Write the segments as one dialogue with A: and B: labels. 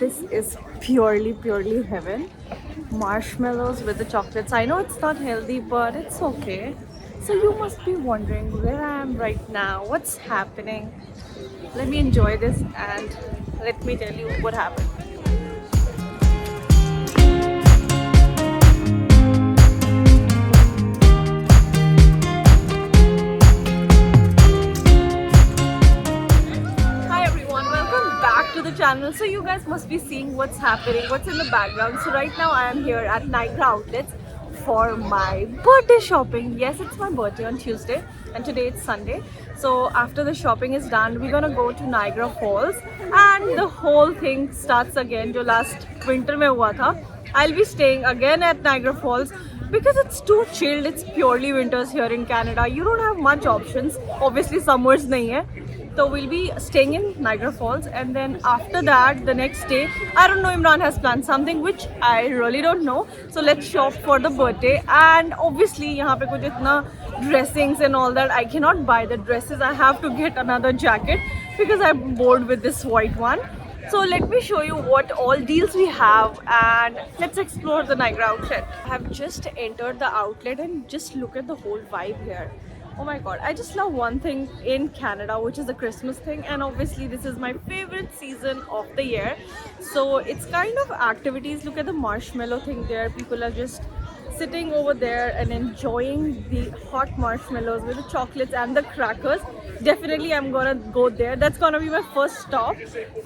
A: this is purely heaven. Marshmallows with the chocolates. I know it's not healthy, but it's okay. So you must be wondering where I am right now, what's happening. Let me enjoy this and let me tell you what happened. Hi everyone, welcome back to the channel. So you guys must be seeing what's happening, what's in the background. So right now I am here at Nykaa Outlets for my birthday shopping. Yes, it's my birthday on Tuesday and today it's Sunday. So after the shopping is done, we're gonna go to Niagara Falls and the whole thing starts again. Jo last winter mein hua tha. I'll be staying again at Niagara Falls because it's too chilled. It's purely winters here in Canada. You don't have much options. Obviously summers nahi hai. So we'll be staying in Niagara Falls and then after that the next day, I don't know, Imran has planned something which I really don't know. So let's shop for the birthday and obviously यहाँ पे कुछ इतना dressings and all that, I cannot buy the dresses. I have to get another jacket because I'm bored with this white one. So let me show you what all deals we have and let's explore the Niagara outlet. I have just entered the outlet and just look at the whole vibe here. Oh my god, I just love one thing in Canada, which is the Christmas thing, and obviously this is my favorite season of the year. So it's kind of activities. Look at the marshmallow thing there. People are just sitting over there and enjoying the hot marshmallows with the chocolates and the crackers. Definitely I'm gonna go there. That's gonna be my first stop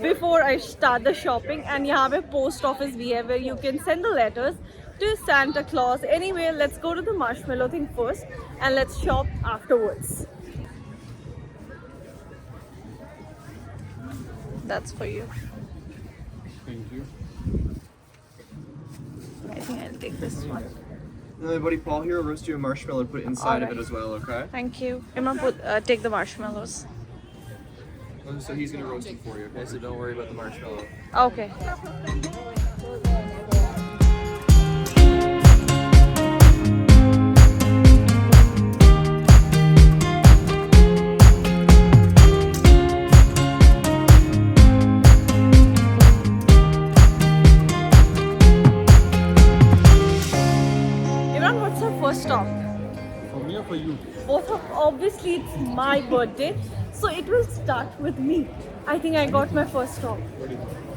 A: before I start the shopping. And यहाँ पे post office भी है where you can send the letters to Santa Claus. Anyway, let's go to the marshmallow thing first and let's shop afterwards. That's for you.
B: Thank you.
A: I think I'll take this one.
B: And then, buddy, Paul here will roast you a marshmallow and put it inside of it as well, okay?
A: Thank you. Imran, take the marshmallows.
B: So he's gonna roast them for you, okay? So don't worry about the marshmallow.
A: Okay. Imran, what's our first stop?
B: For me or for you?
A: Both of, obviously it's my birthday, so it will start with me. I think I got my first stop.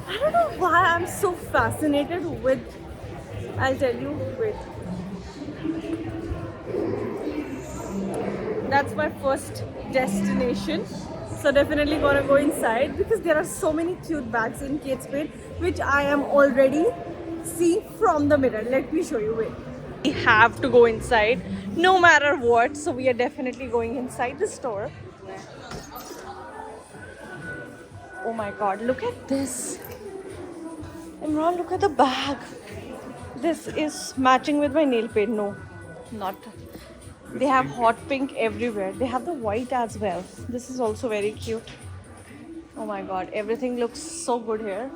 A: I don't know why I'm so fascinated with, I'll tell you, wait. That's my first destination. So definitely gonna go inside because there are so many cute bags in Kate Spade which I am already seeing from the mirror. Let me show you, wait. We have to go inside no matter what, so we are definitely going inside the store. Oh my god, look at this. Imran, look at the bag. This is matching with my nail paint. No, not. They have hot pink everywhere. They have the white as well. This is also very cute. Oh my god, everything looks so good here.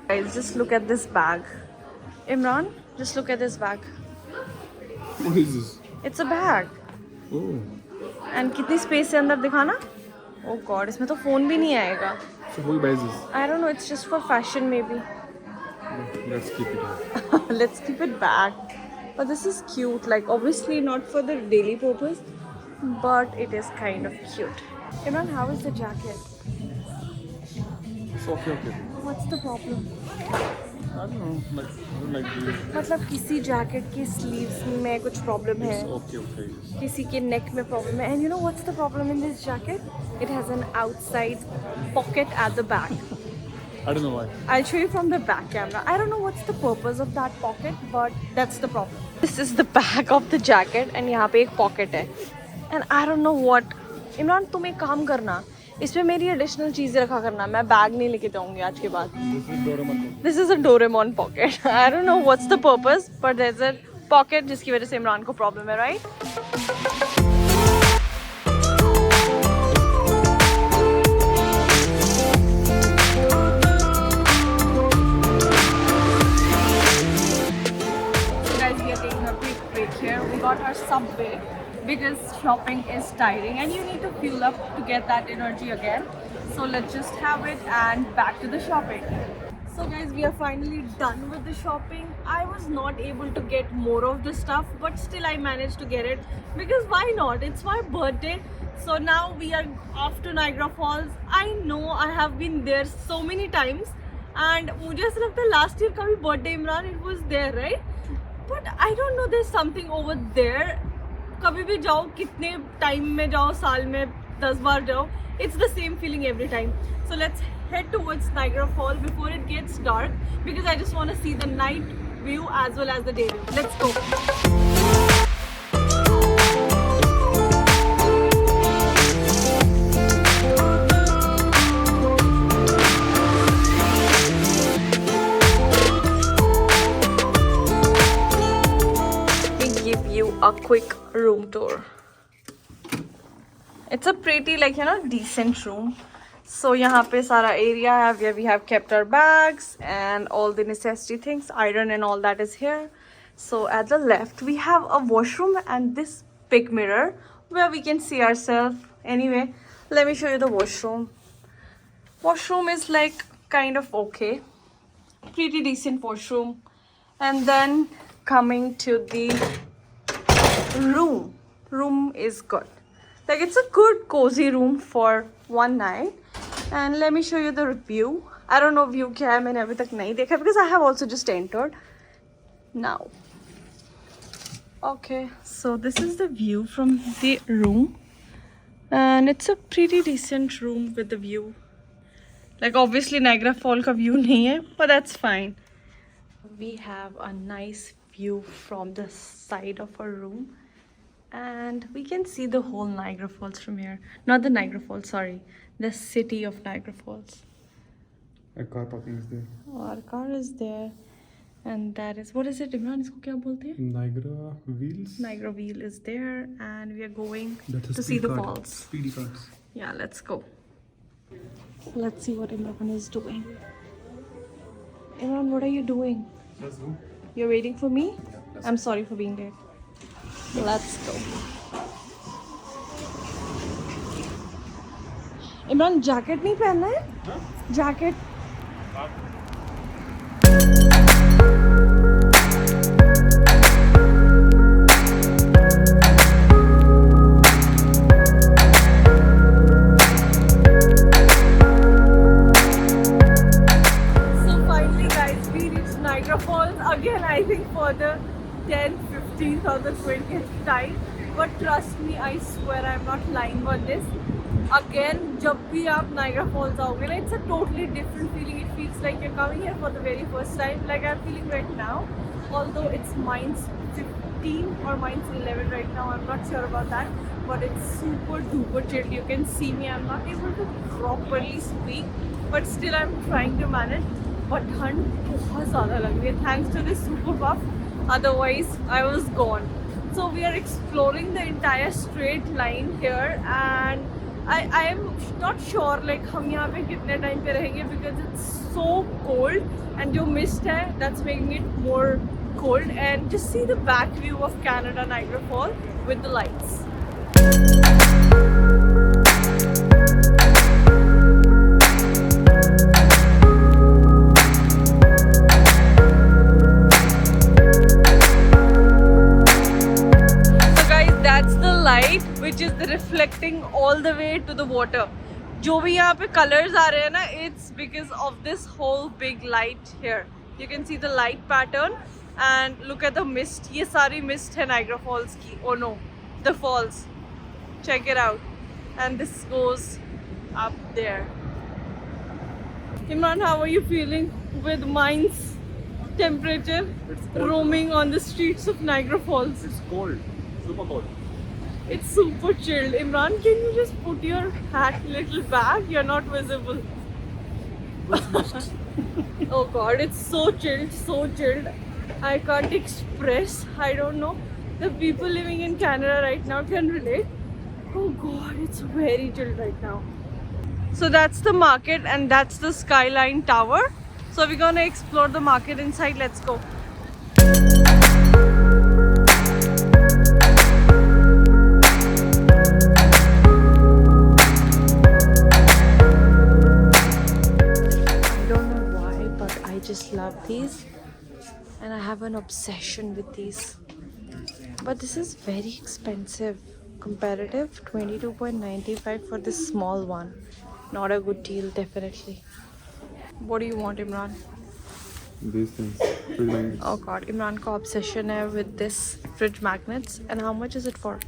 A: Guys, just look at this bag. Imran, just look at this bag.
B: What is this?
A: It's a bag.
B: Oh.
A: And कितनी space है अंदर दिखाना? Oh god, इसमें तो phone भी नहीं आएगा.
B: So who buys this?
A: I don't know, it's just for fashion maybe.
B: Let's keep it here.
A: Let's keep it back. But this is cute, like obviously not for the daily purpose, but it is kind of cute. Imran, how is the jacket?
B: It's okay.
A: What's the problem?
B: I don't know. Like, I don't like this.
A: मतलब किसी jacket के sleeves में कुछ problem है,
B: It's okay.
A: किसी के नेक में problem है. And you know what's the problem in this jacket? It has an outside pocket at the back.
B: I don't know why.
A: I'll show you from the back camera. I don't know what's the purpose of that pocket, but that's the problem. This is the back of the jacket and यहाँ पे एक pocket है. And I don't know what. Imran, तुम एक काम करना, इसमें मेरी additional चीज़ें रखा करना. मैं बैग नहीं लेके जाऊँगी आज के बाद.
B: This is Doraemon.
A: This is a Doraemon pocket. I don't know what's the purpose, but there's a pocket जिसकी वजह से इमरान को problem है, right? We got our Subway because shopping is tiring and you need to fuel up to get that energy again. So let's just have it and back to the shopping. So guys, we are finally done with the shopping. I was not able to get more of the stuff, but still I managed to get it because why not? It's my birthday. So now we are off to Niagara Falls. I know I have been there so many times and मुझे ऐसा लगता है last year का भी birthday Imran it was there, right? But I don't know, there's something over there. कभी भी जाओ, कितने time में जाओ, साल में 10 बार जाओ, it's the same feeling every time. So let's head towards Niagara Falls before it gets dark because I just want to see the night view as well as the day view. Let's go. We give you a quick room tour. It's a pretty, like, you know, decent room. So यहाँ पे सारा area है where we have kept our bags and all the necessary things, iron and all that is here. So at the left we have a washroom and this big mirror where we can see ourselves. Anyway, let me show you the washroom. Washroom is like kind of okay, pretty decent washroom. And then coming to the room is good. Like, it's a good cozy room for one night. And let me show you the view. I don't know view क्या है, मैंने अभी तक नहीं देखा because I have also just entered now. Okay, so this is the view from the room. And it's a pretty decent room with the view. Like, obviously Niagara Fall का view नहीं है, but that's fine. We have a nice view from the side of our room. And we can see the whole Niagara Falls from here. Not the Niagara Falls, sorry. The city of Niagara Falls.
C: A car parking is there.
A: Our car is there. And that is, what is it, Imran? इसको क्या बोलते हैं?
C: Niagara wheels.
A: Niagara Wheel is there. And we are going
C: That's a
A: to see
C: speed
A: the
C: card.
A: falls.
C: Speedy cards.
A: Yeah, let's go. Let's see what Imran is doing. Imran, what are you doing?
C: Let's go.
A: You're waiting for me? I'm sorry for being late. Let's go. Imran jacket नहीं पहनना है? Jacket So finally guys, we reached Niagara Falls again, I think for the 10th, 15th or the 20th time. But trust me, I swear I'm not lying on this. Again, जब भी आप Niagara Falls आओगे ना, it's a totally different feeling. It feels like you're coming here for the very first time, like I'm feeling right now. Although it's -15 or -11 right now, I'm not sure about that. But it's super duper chilled. You can see me. I'm not able to properly speak, but still I'm trying to manage. But ठंड बहुत ज़्यादा लग रही है. Thanks to this super puff. Otherwise, I was gone. So we are exploring the entire straight line here, and I am not sure like हम यहाँ पे कितने time पे रहेंगे because it's so cold and जो mist है that's making it more cold. And just see the back view of Canada Niagara Falls with the lights. Which is the reflecting all the way to the water. जो भी यहाँ पे colors आ रहे हैं ना, it's because of this whole big light here. You can see the light pattern and look at the mist. ये सारी mist है Niagara Falls की. Oh no, the falls. Check it out. And this goes up there. Imran, how are you feeling with mine's temperature roaming on the streets of Niagara Falls?
C: It's cold. Super cold.
A: It's super chilled. Imran, can you just put your hat little back? You're not visible. Oh god, it's so chilled, so chilled. I can't express. I don't know. The people living in Canada right now can relate. Oh god, it's very chilled right now. So that's the market and that's the Skyline Tower. So we're gonna explore the market inside. Let's go. I just love these, and I have an obsession with these. But this is very expensive. Comparative 22.95 for this small one. Not a good deal, definitely. What do you want, Imran?
C: These things. Fridge magnets.
A: Oh god, Imran ka obsession hai with this fridge magnets. And how much is it for?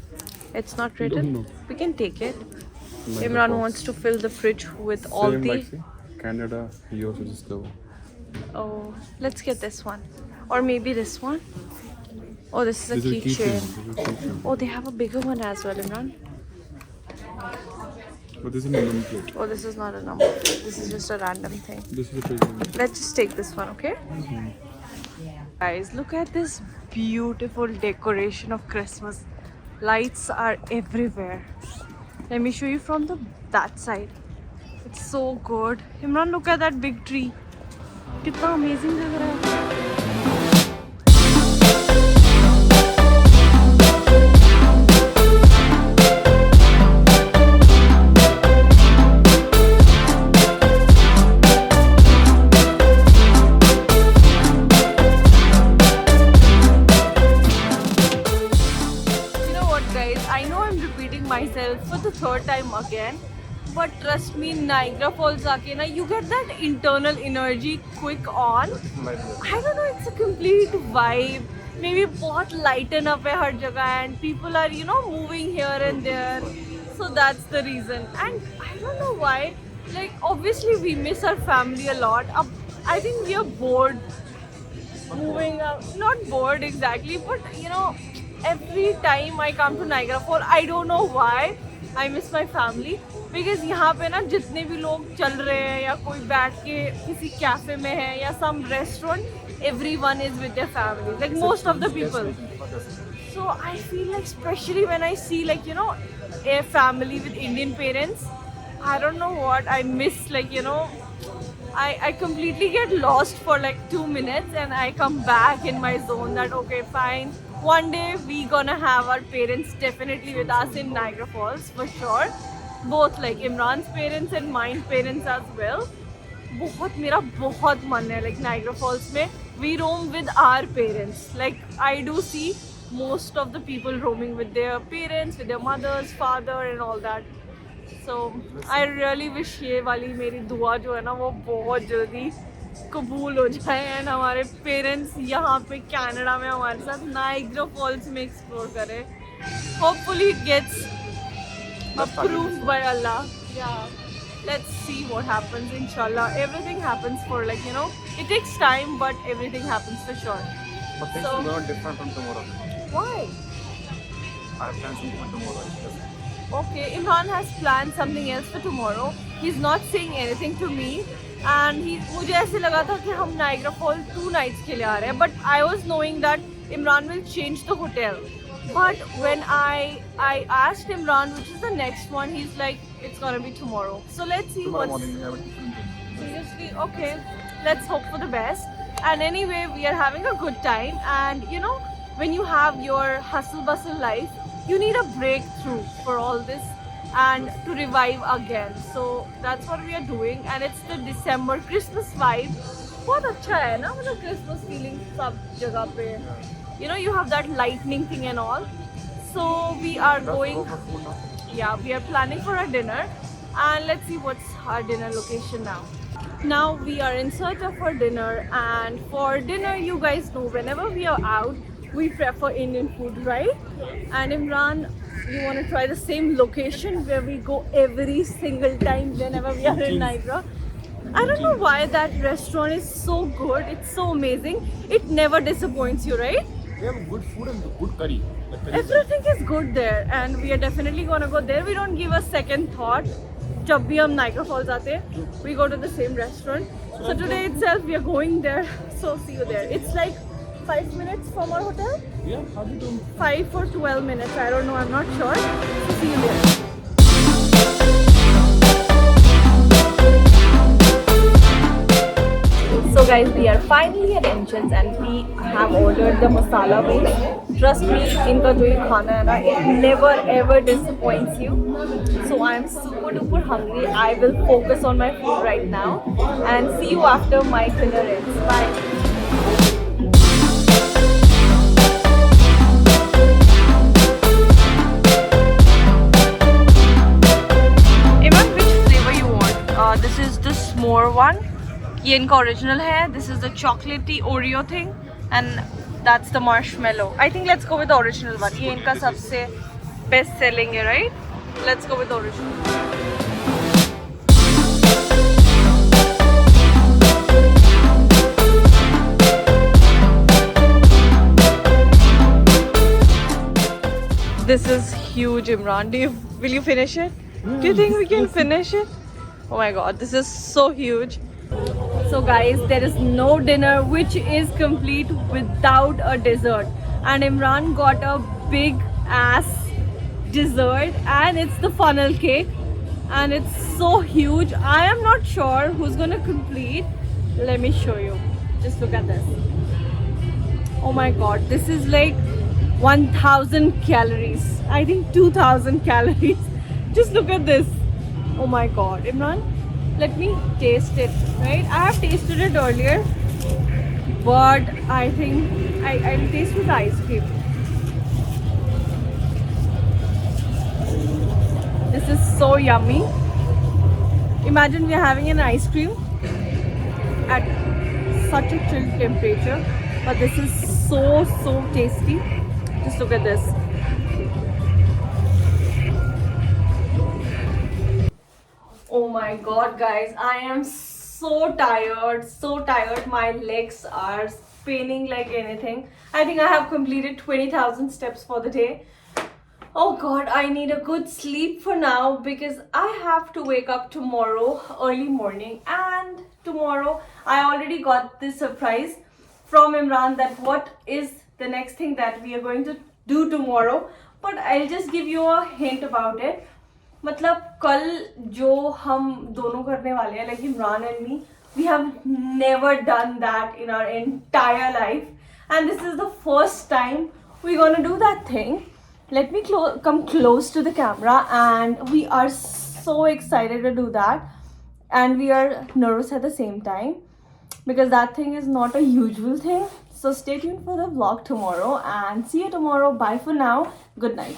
A: It's not written.
C: Don't know.
A: We can take it.
C: Like the
A: Imran
C: box.
A: wants to fill the fridge with all
C: Same
A: the...
C: like see, Canada, US is slow.
A: Oh, let's get this one. Or maybe this one. Oh, this is a
C: This is a
A: keychain.
C: This is a keychain.
A: Oh, they have a bigger one as well, Imran.
C: But this is a number plate.
A: Oh, this is not a number. This is just a random thing.
C: This is a fridge magnet.
A: Let's just take this one, okay? Guys, look at this beautiful decoration of Christmas. Lights are everywhere. Let me show you from that side. It's so good. Imran, look at that big tree. कितना amazing लग रहा है. Myself for the third time again, but trust me, Niagara Falls aake na, you get that internal energy quick on. I don't know, it's a complete vibe. Maybe बहुत lighten up है हर जगह, and people are, you know, moving here and there, so that's the reason. And I don't know why, like obviously we miss our family a lot. I think we are bored moving up, not bored exactly, but you know, every time I come to Niagara Falls, I don't know why I miss my family, because यहाँ पे ना जितने भी लोग चल रहे हैं या कोई बैठ के किसी कैफे में है या some restaurant, everyone is with their family, like most of the people. So I feel like, especially when I see like, you know, a family with Indian parents, I don't know what I miss, like, you know, I completely get lost for like 2 minutes and I come back in my zone that okay, fine, one day we gonna have our parents definitely with us in Niagara Falls for sure, both like Imran's parents and mine parents as well. बहुत मेरा बहुत मन है like Niagara Falls में we roam with our parents, like I do see most of the people roaming with their parents, with their mothers, father and all that. So I really wish ये वाली मेरी दुआ जो है ना वो बहुत जल्दी कबूल हो जाए एंड हमारे पेरेंट्स यहाँ पे कनाडा में हमारे साथ नाइग्रा फॉल्स में एक्सप्लोर करें. Hopefully it gets approved by Allah. Yeah, let's see what happens. Inshallah, everything happens for like, you know, it takes time, but everything happens for sure.
C: But things
A: So-
C: are not different from tomorrow.
A: Why?
C: I have planned something for tomorrow.
A: Okay, Imran has planned something else for tomorrow. He's not saying anything to me, and मुझे ऐसे लगा था कि हम Niagara Falls 2 nights के लिए आ रहे हैं. But I was knowing that Imran will change the hotel. But when I asked Imran which is the next one, he's like it's gonna be tomorrow. So let's see
C: Tomorrow
A: what's
C: morning we have a different thing.
A: seriously okay. Let's hope for the best. And anyway, we are having a good time. And you know, when you have your hustle bustle life, you need a breakthrough for all this and to revive again. So that's what we are doing, and it's the December Christmas vibe. बहुत अच्छा है ना, मतलब Christmas feeling सब जगह पे. You know, you have that lightning thing and all. So we are going.
C: Go for food now.
A: Yeah, we are planning for a dinner, and let's see what's our dinner location now. Now we are in search of our dinner, and for dinner, you guys know, whenever we are out, we prefer Indian food, right? And Imran, you want to try the same location where we go every single time whenever we are in Niagara. I don't know why that restaurant is so good. It's so amazing. It never disappoints you, right?
C: We have good food and good curry. The curry is
A: Everything is good there, and we are definitely gonna go there. We don't give a second thought. जब भी हम Niagara Falls आते हैं, we go to the same restaurant. So today itself we are going there. So see you there. It's like 5 minutes from our hotel.
C: yeah, how do you do?
A: 5 or 12 minutes. I don't know. I'm not sure. So see you there. So guys, we are finally at Enchants and we have ordered the masala wings. Trust me, इनका जो ये खाना है ना, it never ever disappoints you. So I am super duper hungry. I will focus on my food right now and see you after my dinner ends. Bye. Iman, which flavor you want? This is the s'more one. ये इनका original है. This is the chocolatey Oreo thing, and that's the marshmallow. I think let's go with the original one. ये इनका सबसे best selling है, right? Let's go with the original. This is huge, Imran. Will you finish it? Do you think we can finish it? Oh my god, this is so huge. So guys, there is no dinner which is complete without a dessert. And Imran got a big ass dessert and it's the funnel cake. And it's so huge. I am not sure who's gonna complete. Let me show you. Just look at this. Oh my god, this is like 1000 calories. I think 2000 calories. Just look at this. Oh my god. Imran, let me taste it, right? I have tasted it earlier, but I think I'll taste with ice cream. This is so yummy. Imagine we're having an ice cream at such a chill temperature, but this is so tasty. Just look at this. Oh my god, guys, I am so tired. My legs are spinning like anything. I think I have completed 20,000 steps for the day. Oh god, I need a good sleep for now because I have to wake up tomorrow early morning, and tomorrow I already got this surprise from Imran that what is the next thing that we are going to do tomorrow, but I'll just give you a hint about it. मतलब कल जो हम दोनों करने वाले हैं, like Imran and me, we have never done that in our entire life, and this is the first time we're gonna do that thing. Let me come close to the camera, and we are so excited to do that, and we are nervous at the same time because that thing is not a usual thing. So stay tuned for the vlog tomorrow and see you tomorrow. Bye for now. Good night.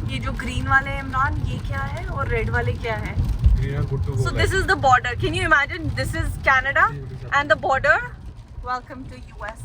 A: ये जो green वाले हैं इमरान, ये क्या है और red वाले क्या है? So this is the border. Can you imagine? This is Canada and the border. Welcome to US.